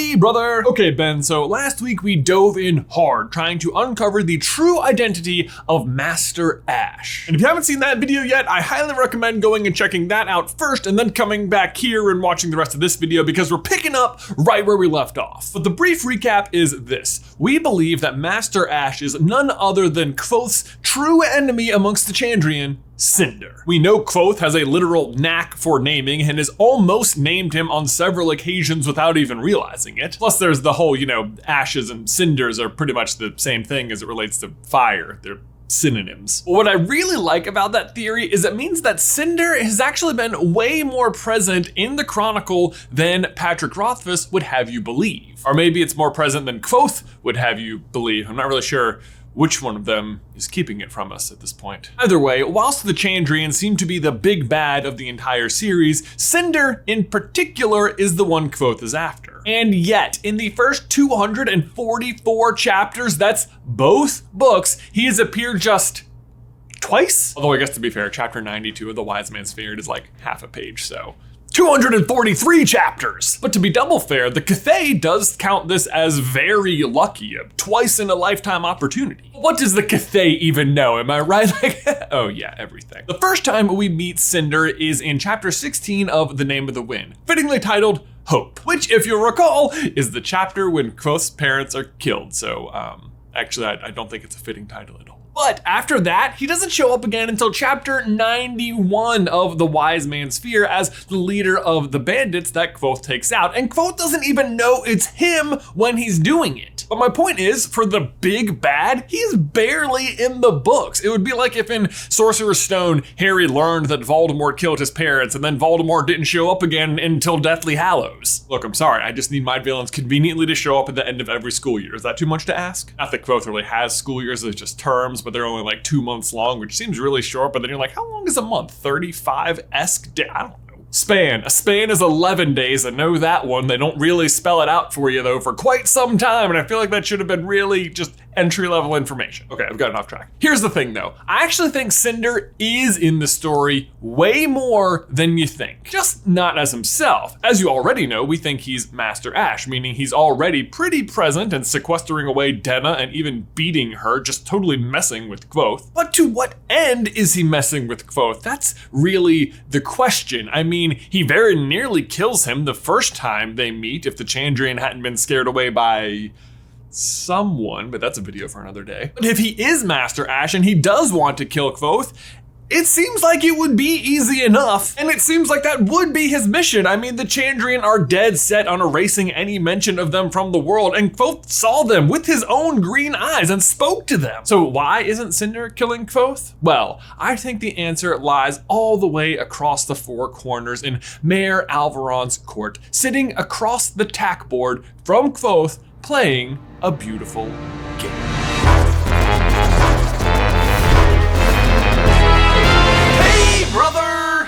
Hey brother! Okay Ben, so last week we dove in hard trying to uncover the true identity of Master Ash. And if you haven't seen that video yet, I highly recommend going and checking that out first and then coming back here and watching the rest of this video because we're picking up right where we left off. But the brief recap is this. We believe that Master Ash is none other than Kvothe's true enemy amongst the Chandrian, Cinder. We know Kvothe has a literal knack for naming and has almost named him on several occasions without even realizing it. Plus there's the whole, ashes and cinders are pretty much the same thing as it relates to fire. They're synonyms. What I really like about that theory is it means that Cinder has actually been way more present in the Chronicle than Patrick Rothfuss would have you believe. Or maybe it's more present than Kvothe would have you believe. I'm not really sure which one of them is keeping it from us at this point. Either way, whilst the Chandrians seem to be the big bad of the entire series, Cinder in particular is the one Kvothe is after. And yet, in the first 244 chapters, that's both books, he has appeared just twice. Although I guess to be fair, chapter 92 of the Wise Man's Feared is like half a page, so 243 chapters! But to be double fair, the Kvothe does count this as very lucky, a twice in a lifetime opportunity. What does the Kvothe even know, am I right? Oh yeah, everything. The first time we meet Cinder is in chapter 16 of The Name of the Wind, fittingly titled Hope, which if you'll recall, is the chapter when Kvothe's parents are killed. So actually I don't think it's a fitting title at all. But after that, he doesn't show up again until chapter 91 of The Wise Man's Fear as the leader of the bandits that Kvothe takes out. And Kvothe doesn't even know it's him when he's doing it. But my point is, for the big bad, he's barely in the books. It would be like if in Sorcerer's Stone, Harry learned that Voldemort killed his parents and then Voldemort didn't show up again until Deathly Hallows. Look, I'm sorry, I just need my villains conveniently to show up at the end of every school year. Is that too much to ask? Not that Kvothe really has school years, it's just terms, but they're only like 2 months long, which seems really short, but then you're like, how long is a month? 35-esque day? I don't know. Span. A span is 11 days. I know that one. They don't really spell it out for you though for quite some time, and I feel like that should have been really just entry-level information. Okay, I've gotten off track. Here's the thing though. I actually think Cinder is in the story way more than you think. Just not as himself. As you already know, we think he's Master Ash, meaning he's already pretty present and sequestering away Denna and even beating her, just totally messing with Kvothe. But to what end is he messing with Kvothe? That's really the question. I mean, he very nearly kills him the first time they meet if the Chandrian hadn't been scared away by someone, but that's a video for another day. But if he is Master Ash and he does want to kill Kvothe, it seems like it would be easy enough, and it seems like that would be his mission. I mean, the Chandrian are dead set on erasing any mention of them from the world, and Kvothe saw them with his own green eyes and spoke to them. So why isn't Cinder killing Kvothe? Well, I think the answer lies all the way across the four corners in Mayor Alvaron's court, sitting across the tack board from Kvothe, playing a beautiful game. Brother!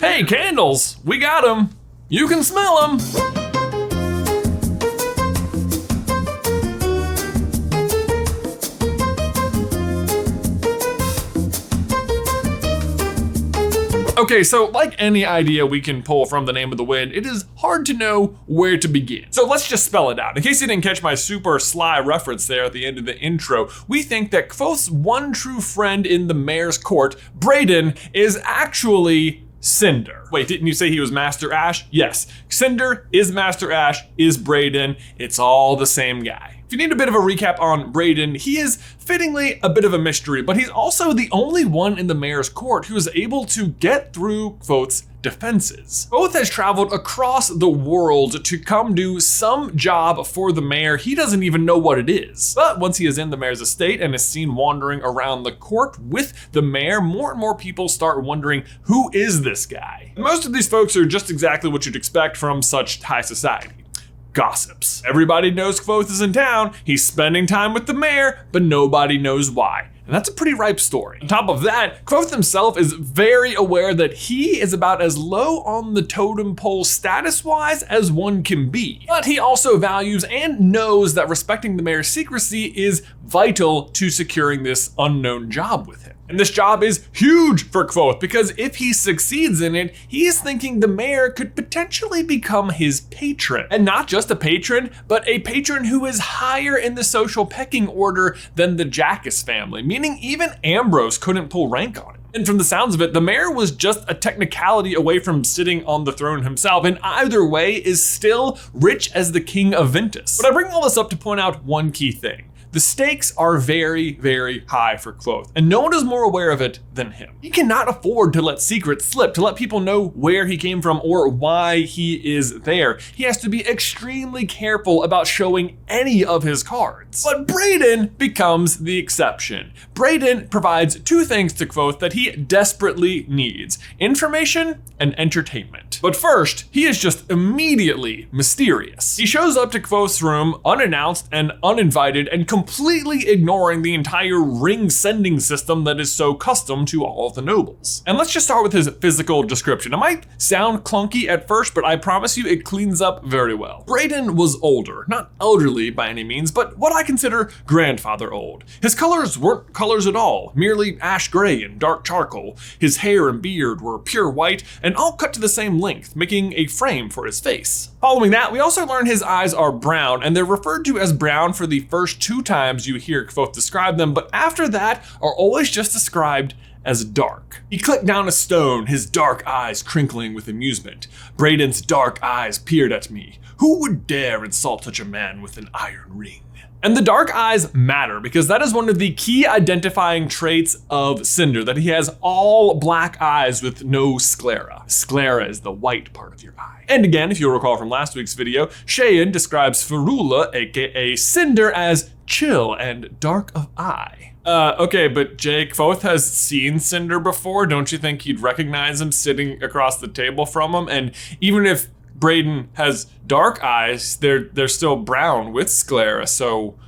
Hey, candles, we got them. You can smell them. Okay, so like any idea we can pull from The Name of the Wind, it is hard to know where to begin. So let's just spell it out. In case you didn't catch my super sly reference there at the end of the intro, we think that Kvothe's one true friend in the mayor's court, Bredon, is actually Cinder. Wait, didn't you say he was Master Ash? Yes, Cinder is Master Ash, is Bredon. It's all the same guy. If you need a bit of a recap on Bredon, he is fittingly a bit of a mystery, but he's also the only one in the mayor's court who is able to get through Kvothe's defenses. Kvothe has traveled across the world to come do some job for the mayor. He doesn't even know what it is. But once he is in the mayor's estate and is seen wandering around the court with the mayor, more and more people start wondering, who is this guy? And most of these folks are just exactly what you'd expect from such high society. Gossips. Everybody knows Kvothe is in town, he's spending time with the mayor, but nobody knows why. And that's a pretty ripe story. On top of that, Kvothe himself is very aware that he is about as low on the totem pole status-wise as one can be. But he also values and knows that respecting the mayor's secrecy is vital to securing this unknown job with him. And this job is huge for Kvothe because if he succeeds in it, he is thinking the mayor could potentially become his patron. And not just a patron, but a patron who is higher in the social pecking order than the Jackas family, meaning even Ambrose couldn't pull rank on it. And from the sounds of it, the mayor was just a technicality away from sitting on the throne himself, and either way is still rich as the king of Ventus. But I bring all this up to point out one key thing. The stakes are very, very high for Kvothe, and no one is more aware of it than him. He cannot afford to let secrets slip, to let people know where he came from or why he is there. He has to be extremely careful about showing any of his cards. But Bredon becomes the exception. Bredon provides two things to Kvothe that he desperately needs: information and entertainment. But first, he is just immediately mysterious. He shows up to Kvothe's room unannounced and uninvited and completely ignoring the entire ring sending system that is so custom to all of the nobles. And let's just start with his physical description. It might sound clunky at first, but I promise you it cleans up very well. Bredon was older, not elderly by any means, but what I consider grandfather old. His colors weren't colors at all, merely ash gray and dark charcoal. His hair and beard were pure white and all cut to the same length, making a frame for his face. Following that, we also learn his eyes are brown, and they're referred to as brown for the first two times you hear Kvothe describe them, but after that are always just described as dark. He clicked down a stone, his dark eyes crinkling with amusement. Bredon's dark eyes peered at me. Who would dare insult such a man with an iron ring? And the dark eyes matter because that is one of the key identifying traits of Cinder, that he has all black eyes with no sclera. Sclera is the white part of your eye. And again, if you'll recall from last week's video, Cheyenne describes Ferula, aka Cinder, as chill and dark of eye. Okay, but Jake, Kvothe has seen Cinder before. Don't you think he'd recognize him sitting across the table from him? And even if Bredon has dark eyes, they're still brown with sclera, so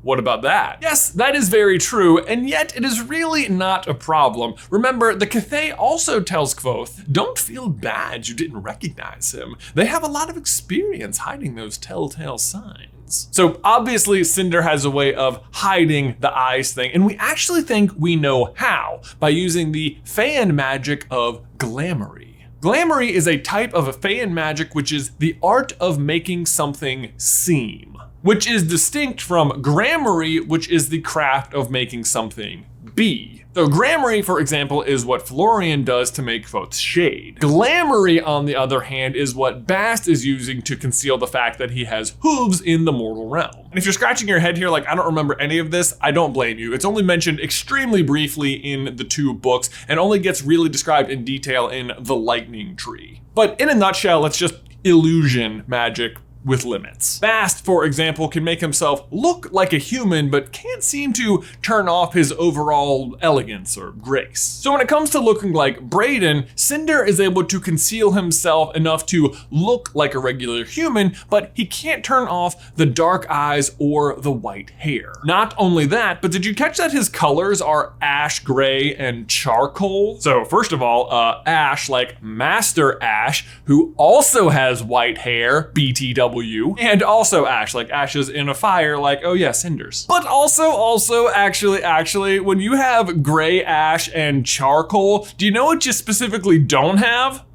what about that? Yes, that is very true, and yet it is really not a problem. Remember, the Kvothe also tells Kvothe, don't feel bad you didn't recognize him. They have a lot of experience hiding those telltale signs. So obviously Cinder has a way of hiding the eyes thing, and we actually think we know how, by using the fan magic of glamory. Glamory is a type of fan magic which is the art of making something seem, which is distinct from gramarye, which is the craft of making something be. So gramarye, for example, is what Florian does to make Kvothe's shade. Glamory, on the other hand, is what Bast is using to conceal the fact that he has hooves in the mortal realm. And if you're scratching your head here like, I don't remember any of this, I don't blame you. It's only mentioned extremely briefly in the two books and only gets really described in detail in The Lightning Tree. But in a nutshell, it's just illusion magic with limits. Bast, for example, can make himself look like a human, but can't seem to turn off his overall elegance or grace. So when it comes to looking like Bredon, Cinder is able to conceal himself enough to look like a regular human, but he can't turn off the dark eyes or the white hair. Not only that, but did you catch that his colors are ash gray and charcoal? So first of all, Ash, like Master Ash, who also has white hair, BTW, and also ash, like ashes in a fire, like, oh yeah, cinders. But also, actually, when you have gray ash and charcoal, do you know what you specifically don't have?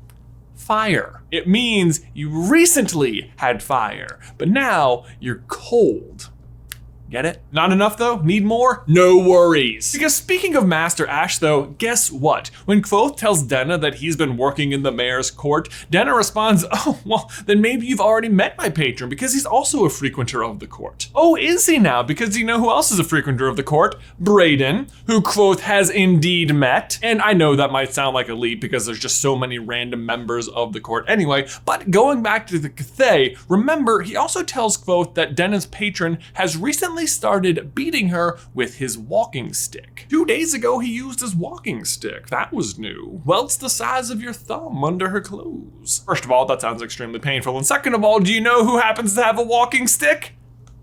Fire. It means you recently had fire, but now you're cold. Get it? Not enough though? Need more? No worries. Because speaking of Master Ash though, guess what? When Kvothe tells Denna that he's been working in the mayor's court, Denna responds, oh, well, then maybe you've already met my patron because he's also a frequenter of the court. Oh, is he now? Because you know who else is a frequenter of the court? Bredon, who Kvothe has indeed met. And I know that might sound like a leap because there's just so many random members of the court anyway, but going back to the Kvothe, remember, he also tells Kvothe that Denna's patron has recently started beating her with his walking stick. 2 days ago, he used his walking stick. That was new. Well, it's the size of your thumb under her clothes. First of all, that sounds extremely painful. And second of all, do you know who happens to have a walking stick?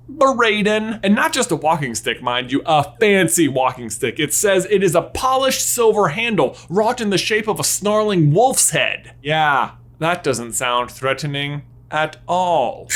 Bredon. And not just a walking stick, mind you, a fancy walking stick. It says it is a polished silver handle wrought in the shape of a snarling wolf's head. Yeah, that doesn't sound threatening at all.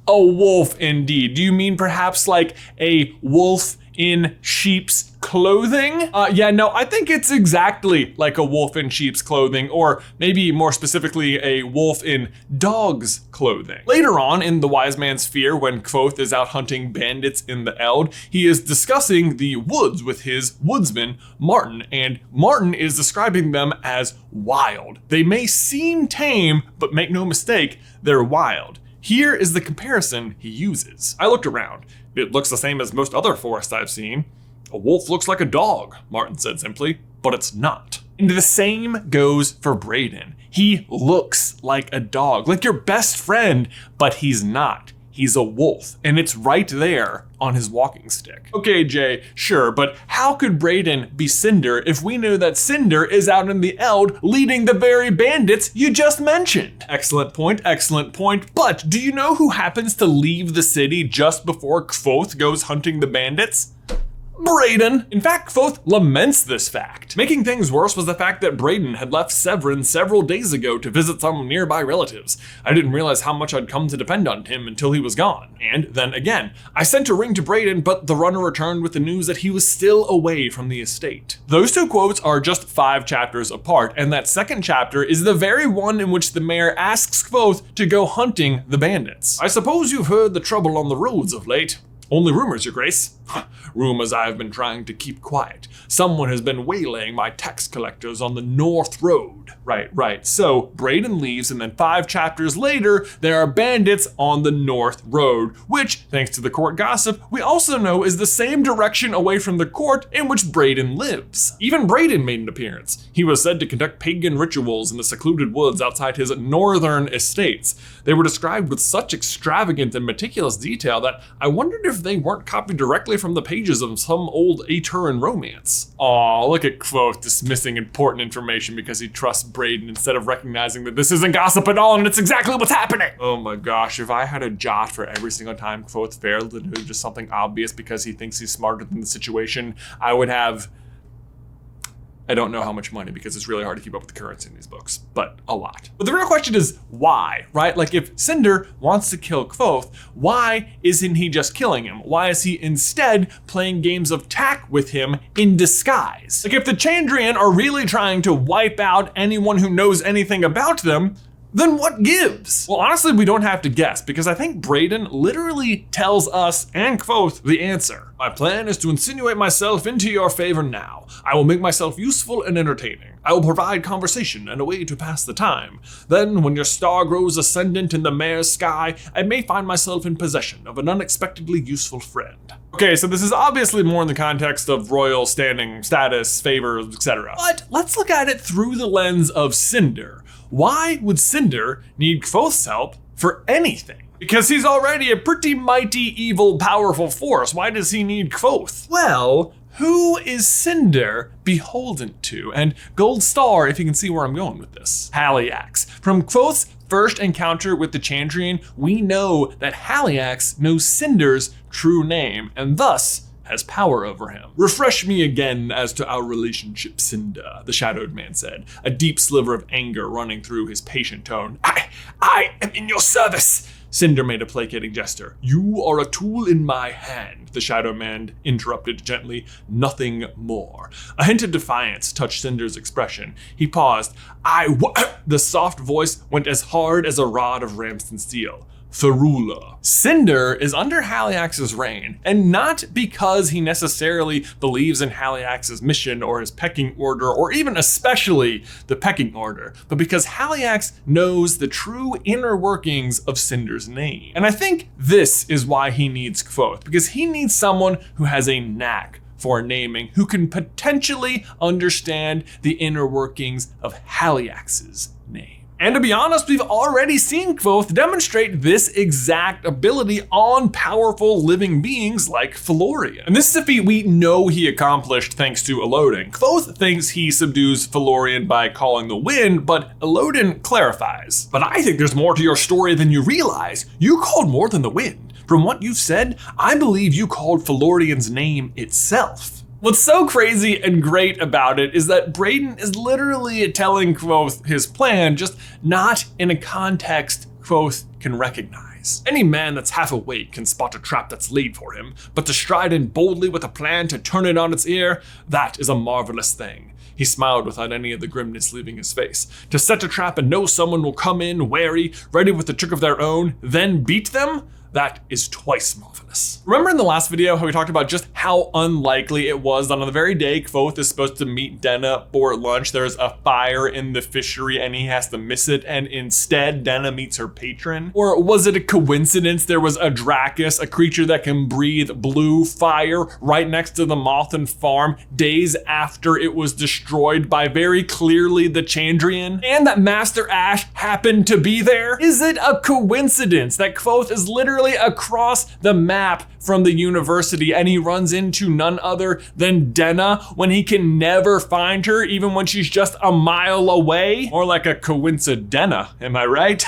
A wolf indeed. Do you mean perhaps like a wolf in sheep's clothing? Yeah, no, I think it's exactly like a wolf in sheep's clothing, or maybe more specifically, a wolf in dog's clothing. Later on in The Wise Man's Fear, when Kvothe is out hunting bandits in the Eld, he is discussing the woods with his woodsman, Martin, and Martin is describing them as wild. They may seem tame, but make no mistake, they're wild. Here is the comparison he uses. I looked around. It looks the same as most other forests I've seen. A wolf looks like a dog, Martin said simply, but it's not. And the same goes for Bredon. He looks like a dog, like your best friend, but he's not. He's a wolf, and it's right there on his walking stick. Okay, Jay, sure, but how could Bredon be Cinder if we know that Cinder is out in the Eld leading the very bandits you just mentioned? Excellent point, but do you know who happens to leave the city just before Kvothe goes hunting the bandits? Bredon. In fact, Kvothe laments this fact. Making things worse was the fact that Bredon had left Severin several days ago to visit some nearby relatives. I didn't realize how much I'd come to depend on him until he was gone. And then again, I sent a ring to Bredon, but the runner returned with the news that he was still away from the estate. Those two quotes are just 5 chapters apart, and that second chapter is the very one in which the mayor asks Kvothe to go hunting the bandits. I suppose you've heard the trouble on the roads of late. Only rumors, your grace. Rumors I have been trying to keep quiet. Someone has been waylaying my tax collectors on the North Road. Right. So Bredon leaves, and then 5 chapters later, there are bandits on the North Road, which, thanks to the court gossip, we also know is the same direction away from the court in which Bredon lives. Even Bredon made an appearance. He was said to conduct pagan rituals in the secluded woods outside his northern estates. They were described with such extravagant and meticulous detail that I wondered if they weren't copied directly from the pages of some old Aturan romance. Aw, look at Kvothe dismissing important information because he trusts Bredon instead of recognizing that this isn't gossip at all and it's exactly what's happening. Oh my gosh, if I had a jot for every single time Kvothe failed to do just something obvious because he thinks he's smarter than the situation, I would have, I don't know how much money because it's really hard to keep up with the currency in these books, but a lot. But the real question is why, right? Like if Cinder wants to kill Kvothe, why isn't he just killing him? Why is he instead playing games of tack with him in disguise? Like if the Chandrian are really trying to wipe out anyone who knows anything about them, then what gives? Well, honestly, we don't have to guess because I think Bredon literally tells us and Kvothe the answer. My plan is to insinuate myself into your favor now. I will make myself useful and entertaining. I will provide conversation and a way to pass the time. Then, when your star grows ascendant in the mayor's sky, I may find myself in possession of an unexpectedly useful friend. Okay, so this is obviously more in the context of royal standing, status, favors, etc. But let's look at it through the lens of Cinder. Why would Cinder need Kvothe's help for anything? Because he's already a pretty mighty, evil, powerful force. Why does he need Kvothe? Well, who is Cinder beholden to? And gold star if you can see where I'm going with this. Haliax. From Kvothe's first encounter with the Chandrian, we know that Haliax knows Cinder's true name, and thus has power over him. Refresh me again as to our relationship, Cinder, the shadowed man said, a deep sliver of anger running through his patient tone. I am in your service. Cinder made a placating gesture. You are a tool in my hand, the shadow man interrupted gently. Nothing more. A hint of defiance touched Cinder's expression. He paused. The soft voice went as hard as a rod of Ramston steel. Ferula. Cinder is under Haliax's reign, and not because he necessarily believes in Haliax's mission or his pecking order, or even especially the pecking order, but because Haliax knows the true inner workings of Cinder's name. And I think this is why he needs Kvothe, because he needs someone who has a knack for naming, who can potentially understand the inner workings of Haliax's name. And to be honest, we've already seen Kvothe demonstrate this exact ability on powerful living beings like Felurian. And this is a feat we know he accomplished thanks to Elodin. Kvothe thinks he subdues Felurian by calling the wind, but Elodin clarifies. But I think there's more to your story than you realize. You called more than the wind. From what you've said, I believe you called Felurian's name itself. What's so crazy and great about it is that Bredon is literally telling Kvothe his plan, just not in a context Kvothe can recognize. Any man that's half awake can spot a trap that's laid for him, but to stride in boldly with a plan to turn it on its ear, that is a marvelous thing. He smiled without any of the grimness leaving his face. To set a trap and know someone will come in wary, ready with a trick of their own, then beat them? That is twice marvelous. Remember in the last video how we talked about just how unlikely it was that on the very day Kvothe is supposed to meet Denna for lunch, there's a fire in the fishery and he has to miss it, and instead Denna meets her patron? Or was it a coincidence there was a Dracus, a creature that can breathe blue fire, right next to the Mothan farm days after it was destroyed by very clearly the Chandrian? And that Master Ash happened to be there? Is it a coincidence that Kvothe is literally across the map from the university and he runs into none other than Denna when he can never find her, even when she's just a mile away? More like a coincidenna, am I right?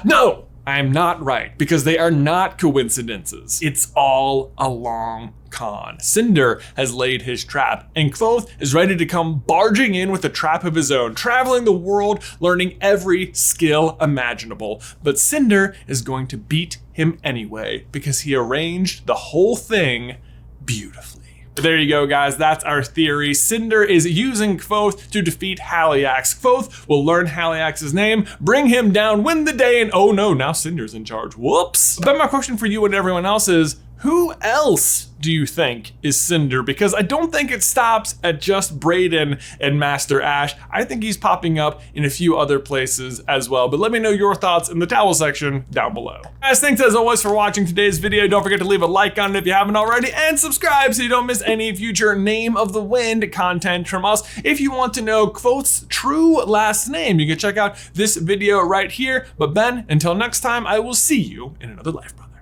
No, I'm not right, because they are not coincidences. It's all a long con. Cinder has laid his trap, and Kvothe is ready to come barging in with a trap of his own, traveling the world, learning every skill imaginable. But Cinder is going to beat him anyway, because he arranged the whole thing beautifully. There you go, guys. That's our theory. Cinder is using Kvothe to defeat Haliax. Kvothe will learn Haliax's name, bring him down, win the day, and oh no, now Cinder's in charge. Whoops. But my question for you and everyone else is, who else do you think is Cinder? Because I don't think it stops at just Bredon and Master Ash. I think he's popping up in a few other places as well. But let me know your thoughts in the towel section down below. Guys, thanks as always for watching today's video. Don't forget to leave a like on it if you haven't already, and subscribe so you don't miss any future Name of the Wind content from us. If you want to know Kvothe's true last name, you can check out this video right here. But Ben, until next time, I will see you in another life, brother.